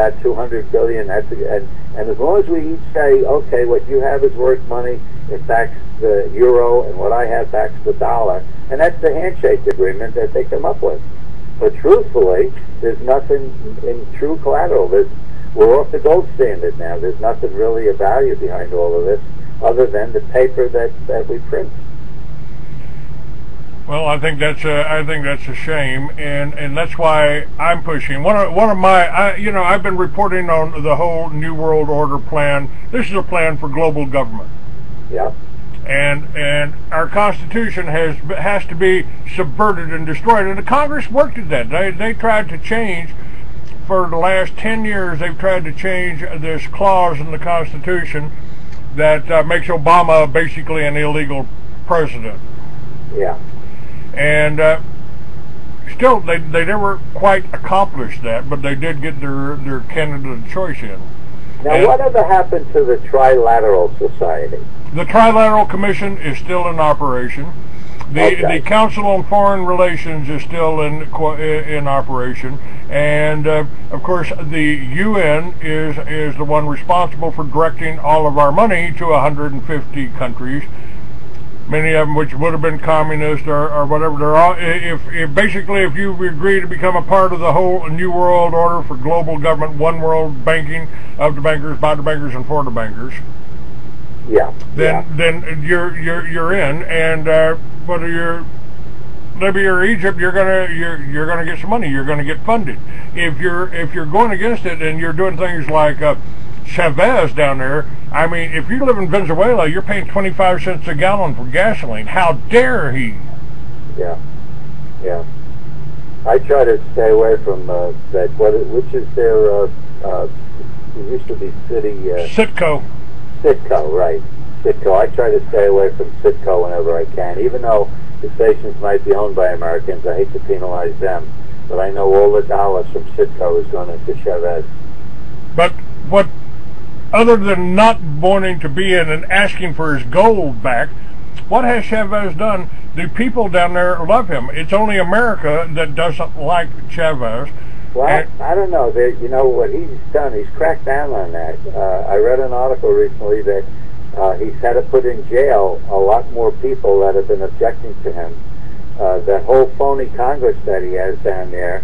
that 200 billion. And as long as we each say, okay, what you have is worth money, it backs the euro, and what I have backs the dollar, and that's the handshake agreement that they come up with. But truthfully, there's nothing in true collateral. We're off the gold standard now. There's nothing really of value behind all of this, other than the paper that we print. Well, I think that's a shame, and that's why I'm pushing. One of my, I've been reporting on the whole New World Order plan. This is a plan for global government. Yeah. And our Constitution has to be subverted and destroyed. And the Congress worked at that. They tried to change, for the last 10 years, they've tried to change this clause in the Constitution that makes Obama basically an illegal president. Yeah. And still, they never quite accomplished that, but they did get their candidate of choice in. Now, whatever happened to the Trilateral Society? The Trilateral Commission is still in operation. The Council on Foreign Relations is still in operation, and of course the UN is the one responsible for directing all of our money to 150 countries. Many of them which would have been communist or whatever. They're all, if you agree to become a part of the whole New World Order for global government, one world banking of the bankers, by the bankers, and for the bankers. Yeah. Then you're in, and whether you're Libya or Egypt, you're gonna get some money. You're gonna get funded. If you're going against it and you're doing things like Chavez down there, I mean, if you live in Venezuela, you're paying 25 cents a gallon for gasoline. How dare he? Yeah. I try to stay away from that. Which is their? It used to be City. Citco. Citco, right? Citco. I try to stay away from Citco whenever I can, even though the stations might be owned by Americans. I hate to penalize them, but I know all the dollars from Citco is going into Chavez. But what? Other than not wanting to be in and asking for his gold back, what has Chavez done? The people down there love him. It's only America that doesn't like Chavez. Well, I don't know. You know what he's done? He's cracked down on that. I read an article recently that he's had to put in jail a lot more people that have been objecting to him. That whole phony Congress that he has down there,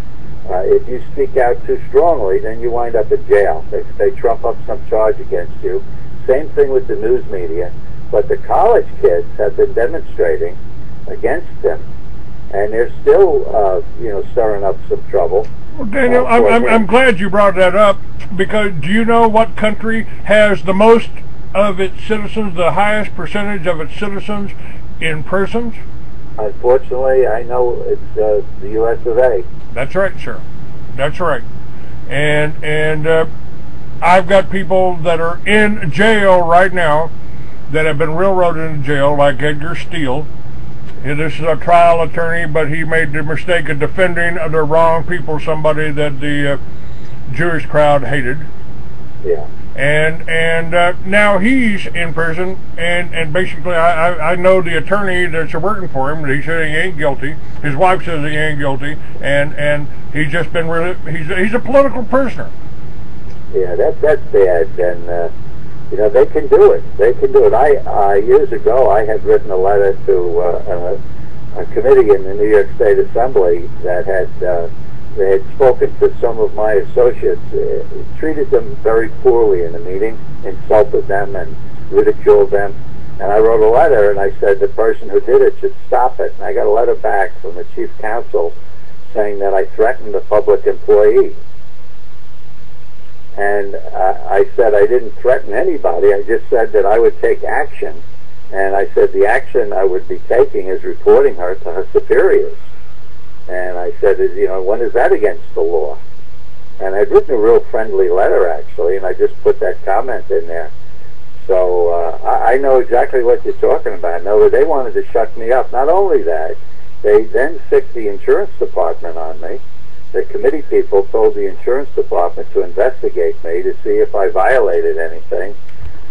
if you speak out too strongly, then you wind up in jail. They trump up some charge against you. Same thing with the news media. But the college kids have been demonstrating against him, and they're still, stirring up some trouble. Well, Daniel, I'm glad you brought that up, because do you know what country has the most of its citizens, the highest percentage of its citizens in prisons? Unfortunately, I know it's the U.S. of A. That's right, sir. That's right. And I've got people that are in jail right now that have been railroaded into jail, like Edgar Steele. This is a trial attorney, but he made the mistake of defending the wrong people, somebody that the Jewish crowd hated. Yeah. And now he's in prison, and basically I know the attorney that's working for him. He said he ain't guilty. His wife says he ain't guilty, and he's just been he's a political prisoner. Yeah, that's bad, and they can do it. They can do it. Years ago I had written a letter to a committee in the New York State Assembly that they had spoken to some of my associates, treated them very poorly in the meeting, insulted them and ridiculed them. And I wrote a letter and I said the person who did it should stop it. And I got a letter back from the chief counsel saying that I threatened a public employee. And I said I didn't threaten anybody. I just said that I would take action. And I said the action I would be taking is reporting her to her superiors. And I said, when is that against the law? And I'd written a real friendly letter, actually, and I just put that comment in there. So I know exactly what you're talking about. No, they wanted to shut me up. Not only that, they then sicked the insurance department on me. The committee people told the insurance department to investigate me to see if I violated anything.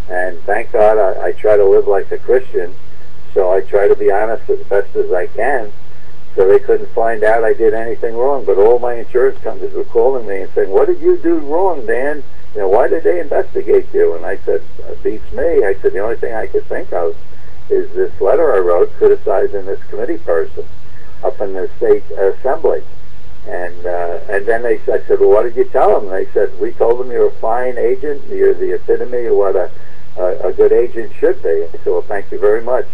And thank God I try to live like a Christian, so I try to be honest as best as I can. So they couldn't find out I did anything wrong. But all my insurance companies were calling me and saying, "What did you do wrong, Dan? You know, why did they investigate you?" And I said, "Beats me." I said, "The only thing I could think of is this letter I wrote criticizing this committee person up in the state assembly." And then I said, "Well, what did you tell them?" And they said, "We told them you're a fine agent. You're the epitome of what a good agent should be." I said, "Well, thank you very much."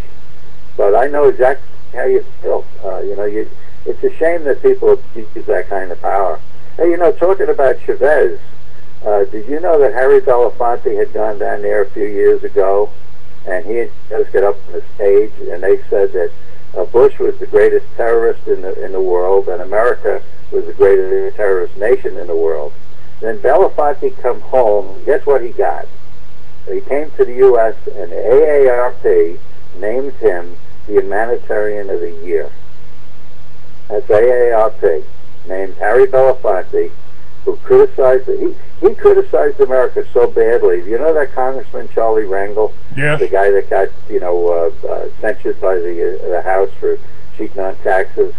But I know exactly how you feel. You know, it's a shame that people use that kind of power. Hey, you know, talking about Chavez, did you know that Harry Belafonte had gone down there a few years ago, and he had just got up on the stage, and they said that Bush was the greatest terrorist in the world, and America was the greatest terrorist nation in the world. Then Belafonte come home. Guess what he got? He came to the U.S. and the AARP named him the Humanitarian of the Year. That's AARP named Harry Belafonte, who criticized he criticized America so badly. You know that Congressman Charlie Rangel, yes, the guy that got censured by the House for cheating on taxes.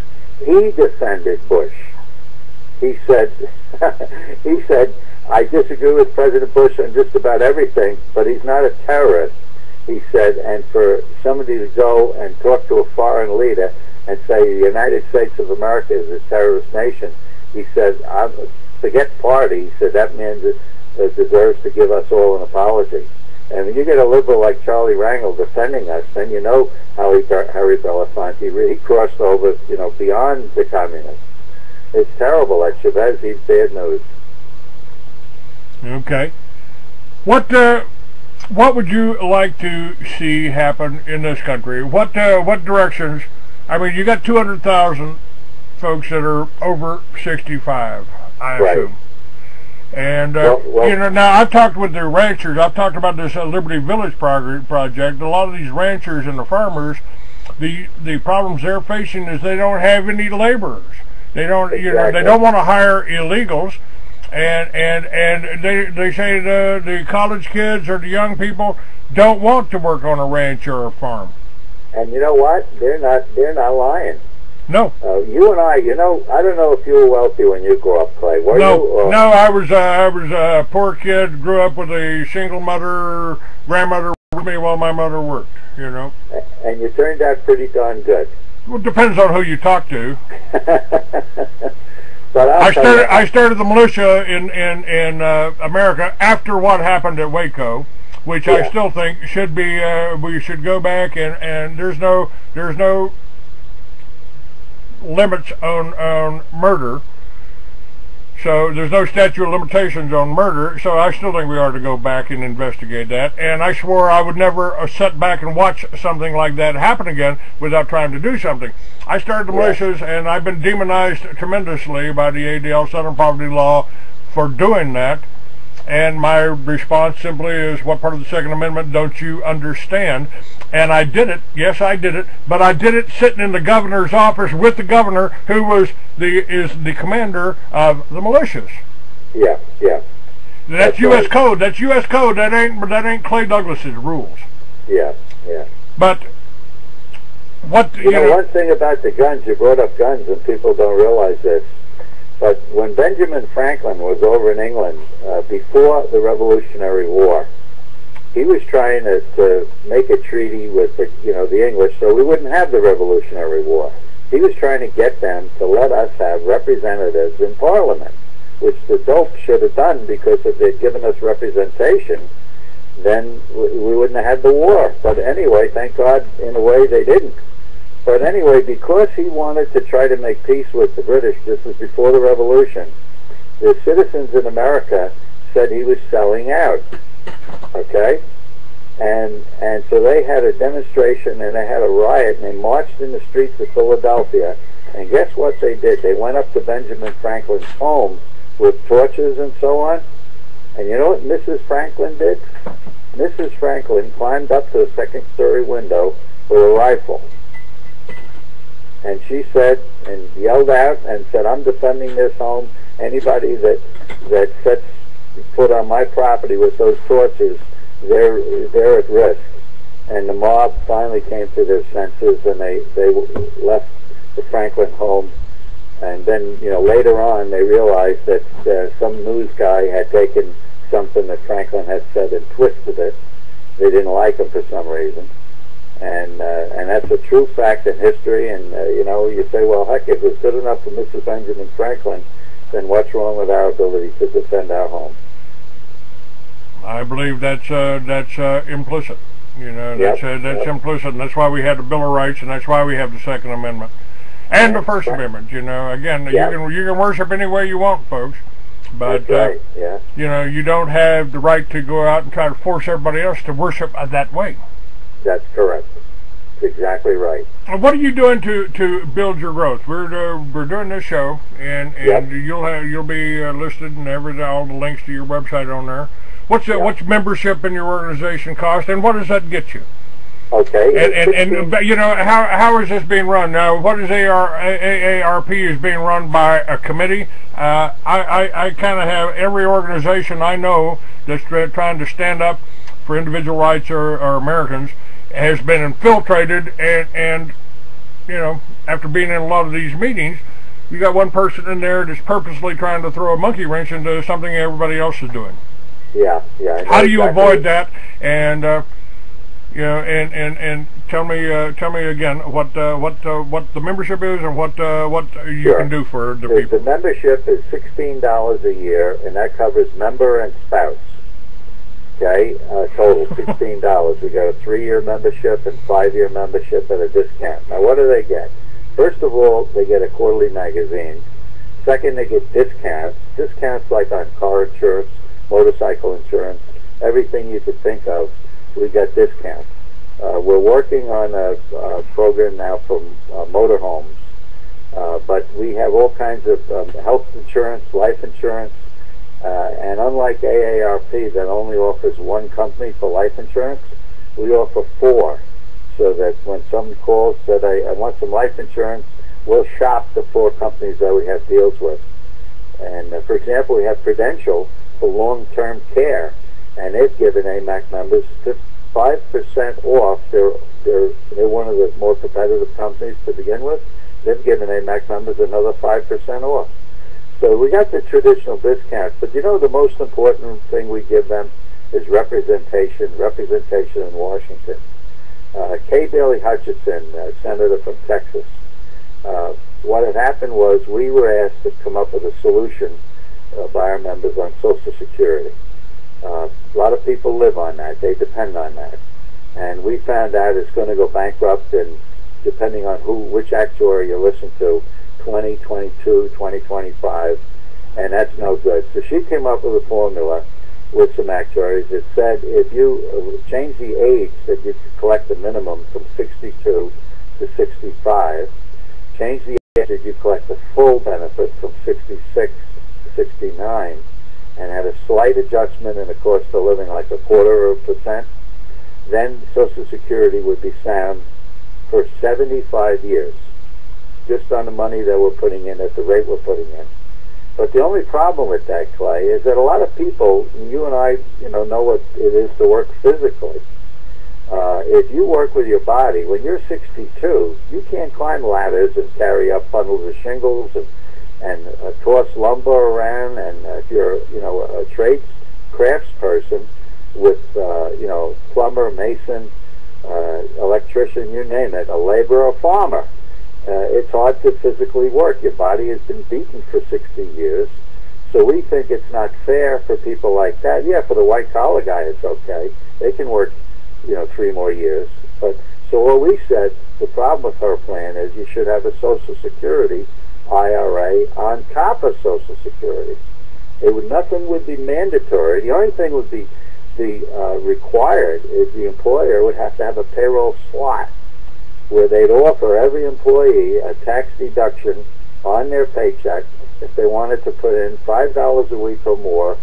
He defended Bush. He said, "I disagree with President Bush on just about everything, but he's not a terrorist." He said, and for somebody to go and talk to a foreign leader and say the United States of America is a terrorist nation, he said, forget party. He said that man deserves to give us all an apology. And when you get a liberal like Charlie Rangel defending us, then you know how Harry Belafonte really crossed over, you know, beyond the communists. It's terrible. That Chavez, he's bad news. Okay. What would you like to see happen in this country? What directions? I mean, you got 200,000 folks that are over 65, I assume. And you know, now I've talked with the ranchers. I've talked about this Liberty Village project. A lot of these ranchers and the farmers, the problems they're facing is they don't have any laborers. They don't, you know, they don't want to hire illegals. And they say the college kids or the young people don't want to work on a ranch or a farm. And you know what? They're not lying. No. You and I, you know, I don't know if you were wealthy when you grew up, Clay. Were you? No, I was a poor kid. Grew up with a single mother, grandmother with me while my mother worked. You know. And you turned out pretty darn good. Well, it depends on who you talk to. But I started the militia in America after what happened at Waco, which I still think should be we should go back and there's no limits on murder. So there's no statute of limitations on murder, so I still think we ought to go back and investigate that. And I swore I would never sit back and watch something like that happen again without trying to do something. I started the militias, and I've been demonized tremendously by the ADL, Southern Poverty Law, for doing that. And my response simply is, what part of the Second Amendment don't you understand? And I did it. Yes, I did it. But I did it sitting in the governor's office with the governor, who is the commander of the militias. Yeah, yeah. That's U.S. code. That's U.S. code. That ain't Clay Douglas's rules. Yeah, yeah. But what you know, one thing about the guns, you brought up guns, and people don't realize this. But when Benjamin Franklin was over in England before the Revolutionary War, he was trying to make a treaty with the English so we wouldn't have the Revolutionary War. He was trying to get them to let us have representatives in Parliament, which the dope should have done, because if they'd given us representation, then we wouldn't have had the war. But anyway, thank God, in a way, they didn't. But anyway, because he wanted to try to make peace with the British, this was before the Revolution, the citizens in America said he was selling out, okay? And so they had a demonstration, and they had a riot, and they marched in the streets of Philadelphia, and guess what they did? They went up to Benjamin Franklin's home with torches and so on, and you know what Mrs. Franklin did? Mrs. Franklin climbed up to the second-story window with a rifle. And she said, and yelled out and said, "I'm defending this home. Anybody that sets foot on my property with those torches, they're at risk." And the mob finally came to their senses, and they left the Franklin home. And then, later on, they realized that some news guy had taken something that Franklin had said and twisted it. They didn't like him for some reason. And that's a true fact in history. And, you say, well, heck, if it's good enough for Mrs. Benjamin Franklin, then what's wrong with our ability to defend our home? I believe that's implicit. That's implicit, and that's why we had the Bill of Rights, and that's why we have the Second Amendment. And the First Amendment, again, you can worship any way you want, folks, but you don't have the right to go out and try to force everybody else to worship that way. That's correct. That's exactly right. What are you doing to build your growth? We're doing this show, and you'll be listed and all the links to your website on there. What's membership in your organization cost, and what does that get you? Okay. And how is this being run now? What is AARP is being run by a committee? I kind of have every organization I know that's trying to stand up for individual rights or Americans has been infiltrated, and after being in a lot of these meetings, you got one person in there that's purposely trying to throw a monkey wrench into something everybody else is doing. How do you avoid that? And and tell me again what the membership is and what you can do for the people. The membership is $16 a year, and that covers member and spouse. Okay, total $16. We got a 3-year membership and 5-year membership at a discount. Now, what do they get? First of all, they get a quarterly magazine. Second, they get discounts. Discounts like on car insurance, motorcycle insurance, everything you could think of, we got discounts. We're working on a program now for motorhomes, but we have all kinds of health insurance, life insurance, and unlike AARP that only offers one company for life insurance, we offer 4, so that when someone calls said, I want some life insurance, we'll shop the 4 companies that we have deals with. And for example, we have Prudential for long-term care, and they've given AMAC members 5% off. They're one of the more competitive companies to begin with. They've given AMAC members another 5% off. So we got the traditional discounts, but the most important thing we give them is representation in Washington. Kay Bailey Hutchinson, senator from Texas, what had happened was we were asked to come up with a solution by our members on Social Security. A lot of people live on that. They depend on that. And we found out it's going to go bankrupt, and depending on which actuary you listen to, 2022, 2025, and that's no good. So she came up with a formula with some actuaries that said if you change the age that you could collect the minimum from 62 to 65, change the age that you collect the full benefit from 66 to 69, and had a slight adjustment in the cost of living, like 0.25%, then Social Security would be sound for 75 years, just on the money that we're putting in at the rate we're putting in. But the only problem with that, Clay, is that a lot of people, you and I, know what it is to work physically. If you work with your body, when you're 62, you can't climb ladders and carry up bundles of shingles and toss lumber around. And if you're, a trades craftsperson with, plumber, mason, electrician, you name it, a laborer, a farmer, it's hard to physically work. Your body has been beaten for 60 years. So we think it's not fair for people like that. Yeah, for the white-collar guy, it's okay. They can work, 3 more years. But so what we said, the problem with our plan is you should have a Social Security IRA on top of Social Security. Nothing would be mandatory. The only thing would be required is the employer would have to have a payroll slot where they'd offer every employee a tax deduction on their paycheck if they wanted to put in $5 a week or more,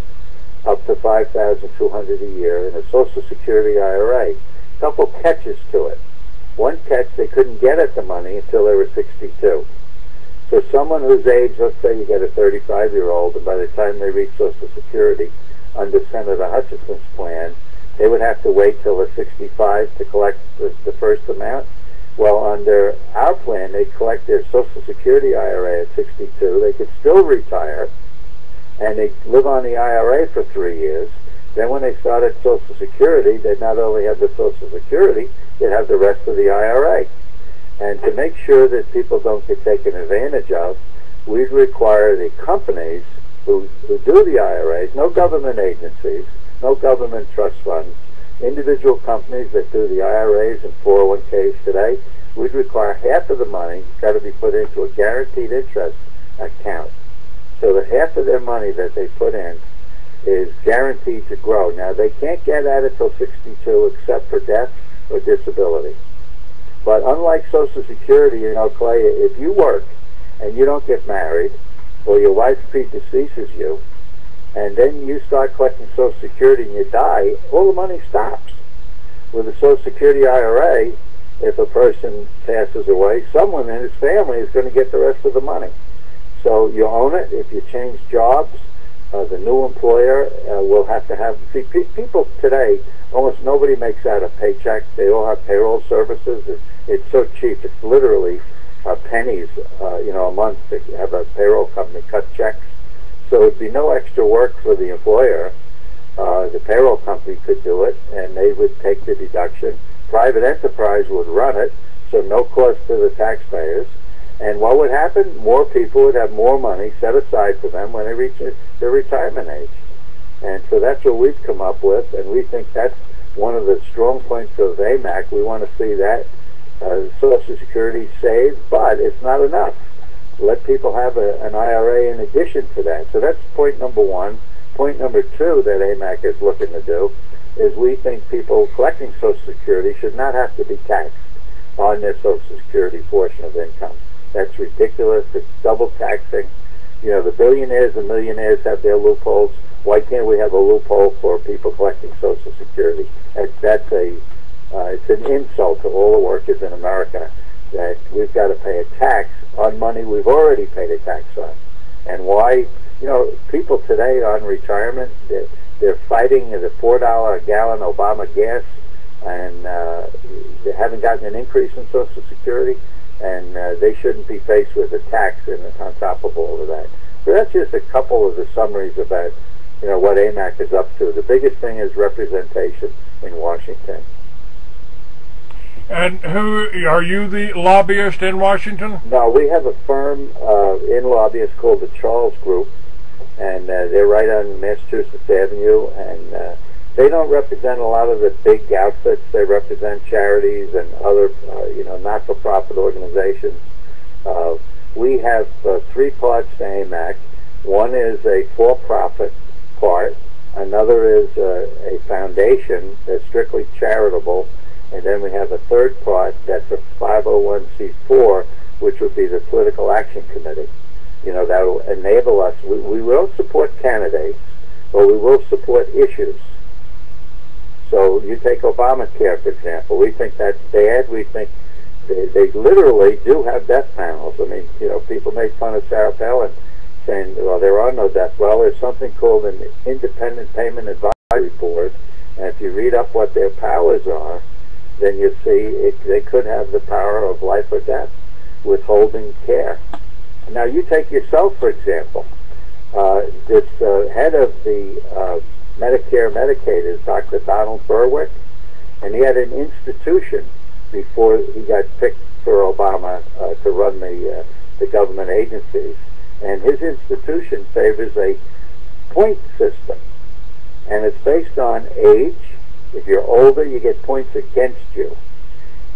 up to $5,200 a year in a Social Security IRA. A couple catches to it. One catch, they couldn't get at the money until they were 62. So someone whose age, let's say you get a 35-year-old, and by the time they reach Social Security, under Senator Hutchinson's plan, they would have to wait till they're 65 to collect the first amount. Well, under our plan, they collect their Social Security IRA at 62. They could still retire, and they live on the IRA for 3 years. Then when they started Social Security, they'd not only have the Social Security, they'd have the rest of the IRA. And to make sure that people don't get taken advantage of, we'd require the companies who do the IRAs, no government agencies, no government trust funds, individual companies that do the IRAs and 401ks today, we'd require half of the money got to be put into a guaranteed interest account. So that half of their money that they put in is guaranteed to grow. Now, they can't get at it till 62 except for death or disability. But unlike Social Security, you know, Clay, if you work and you don't get married, or your wife predeceases you, and then you start collecting Social Security and you die, all the money stops. With the Social Security IRA, if a person passes away, someone in his family is going to get the rest of the money. So you own it. If you change jobs, the new employer will have to have... See, people today, almost nobody makes out a paycheck. They all have payroll services. It's so cheap. It's literally pennies, you know, a month to have a payroll company cut checks. So it'd be no extra work for the employer. The payroll company could do it, and they would take the deduction. Private enterprise would run it, so no cost to the taxpayers. And what would happen? More people would have more money set aside for them when they reach their retirement age. And so that's what we've come up with, and we think that's one of the strong points of AMAC. We want to see that Social Security saved, but it's not enough. Let people have an IRA in addition to that. So that's point number one. Point number two that AMAC is looking to do is we think people collecting Social Security should not have to be taxed on their Social Security portion of income. That's ridiculous. It's double taxing. You know, the billionaires and millionaires have their loopholes. Why can't we have a loophole for people collecting Social Security? It's an insult to all the workers in America that we've got to pay a tax on money we've already paid a tax on. And why? You know, people today on retirement, they're fighting the $4 a gallon Obama gas, and they haven't gotten an increase in Social Security, and they shouldn't be faced with a tax on top of all of that. So that's just a couple of the summaries about, you know, what AMAC is up to. The biggest thing is representation in Washington. And who are you, the lobbyist in Washington? No, we have a firm in lobbyists called the Charles Group, and they're right on Massachusetts Avenue, and they don't represent a lot of the big outfits. They represent charities and other, you know, not-for-profit organizations. We have three parts to AMAC. One is a for-profit part. Another is a foundation that's strictly charitable. And then we have a third part that's a 501c4, which would be the Political Action Committee. You know, that will enable us. We will support candidates, but we will support issues. So you take Obamacare, for example. We think that's bad. We think they literally do have death panels. I mean, you know, people make fun of Sarah Palin saying, well, there are no deaths. Well, there's something called an Independent Payment Advisory Board, and if you read up what their powers are, then you see they could have the power of life or death, withholding care. Now, you take yourself, for example. This head of the Medicare Medicaid is Dr. Donald Berwick, and he had an institution before he got picked for Obama to run the government agencies. And his institution favors a point system, and it's based on age. If you're older, you get points against you.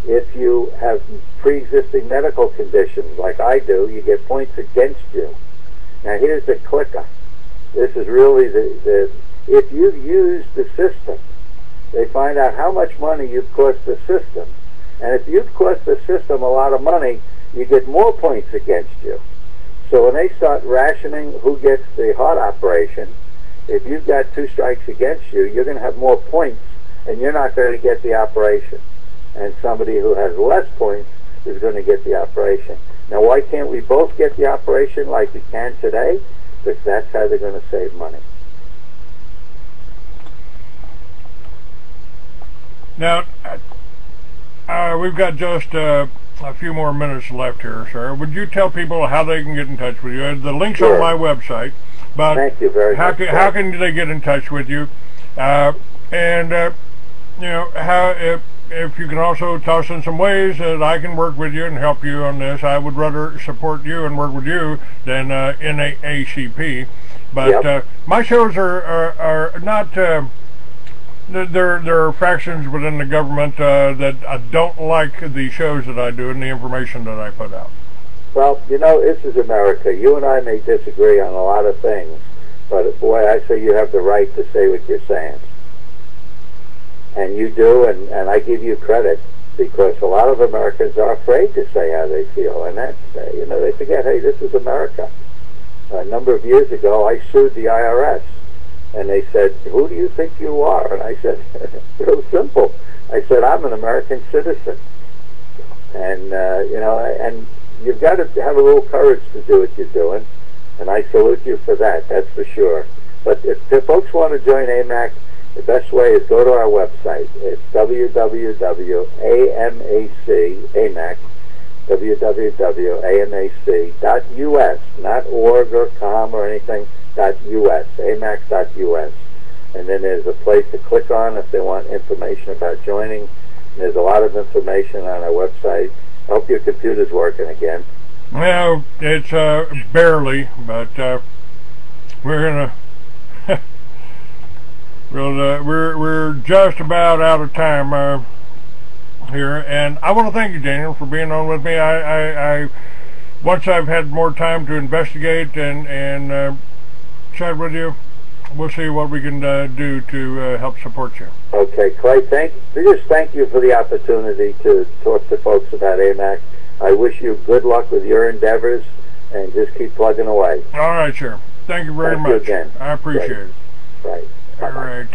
If you have pre-existing medical conditions, like I do, you get points against you. Now, here's the clicker. This is really if you've used the system, they find out how much money you've cost the system. And if you've cost the system a lot of money, you get more points against you. So when they start rationing who gets the heart operation, if you've got 2 strikes against you, you're going to have more points, and you're not going to get the operation. And somebody who has less points is going to get the operation. Now, why can't we both get the operation like we can today? Because that's how they're going to save money. Now, we've got just a few more minutes left here, sir. Would you tell people how they can get in touch with you? The link's Sure. on my website, but Thank you very much. How can they get in touch with you? You know, how if you can also toss in some ways that I can work with you and help you on this. I would rather support you and work with you than NAACP. But Yep. my shows are not. There are factions within the government that don't like the shows that I do and the information that I put out. Well, you know, this is America. You and I may disagree on a lot of things, but boy, I say you have the right to say what you're saying. And you do, and I give you credit, because a lot of Americans are afraid to say how they feel, and that's, you know, they forget, hey, this is America. A number of years ago, I sued the IRS, and they said, who do you think you are? And I said, real simple. I said, I'm an American citizen. And, you know, and you've got to have a little courage to do what you're doing, and I salute you for that, that's for sure. But if folks want to join AMAC, the best way is go to our website. It's www.amac.us, not org or com or anything, .us, amac.us. And then there's a place to click on if they want information about joining. And there's a lot of information on our website. I hope your computer's working again. Well, it's barely, but we're gonna. We're just about out of time here, and I want to thank you, Daniel, for being on with me. I once I've had more time to investigate and chat with you, we'll see what we can do to help support you. Okay, Clay, thank you for the opportunity to talk to folks about AMAC. I wish you good luck with your endeavors, and just keep plugging away. All right, sir. Thank you very much. Thank you again. I appreciate it. Right. All right.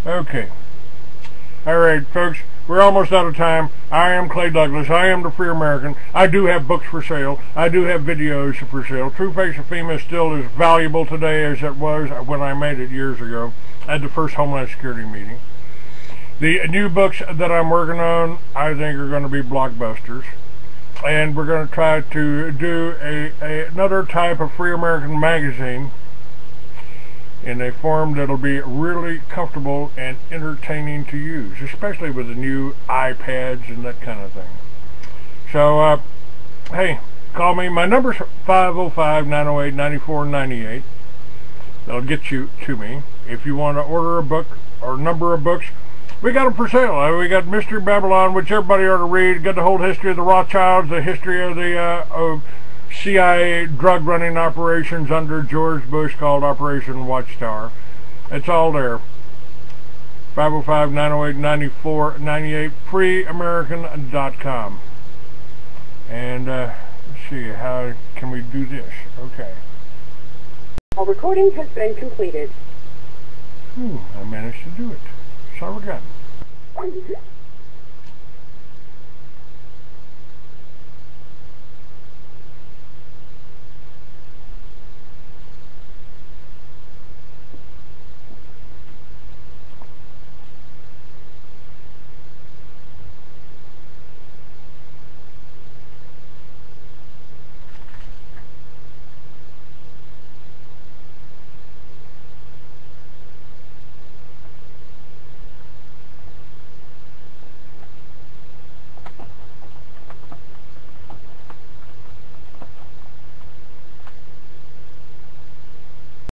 Okay. All right, folks. We're almost out of time. I am Clay Douglas. I am the Free American. I do have books for sale. I do have videos for sale. True Face of FEMA is still as valuable today as it was when I made it years ago at the first Homeland Security meeting. The new books that I'm working on, I think, are going to be blockbusters. And we're going to try to do another type of Free American magazine in a form that'll be really comfortable and entertaining to use, especially with the new iPads and that kind of thing. So, hey, call me. My number's 505-908-9498. That'll get you to me. If you want to order a book or number of books, we got them for sale. We got Mystery Babylon, which everybody ought to read. Got the whole history of the Rothschilds, the history of the CIA drug running operations under George Bush called Operation Watchtower. It's all there. 505-908-9498, freeamerican.com. And let's see, how can we do this? Okay. All recording has been completed. I managed to do it. So we're good.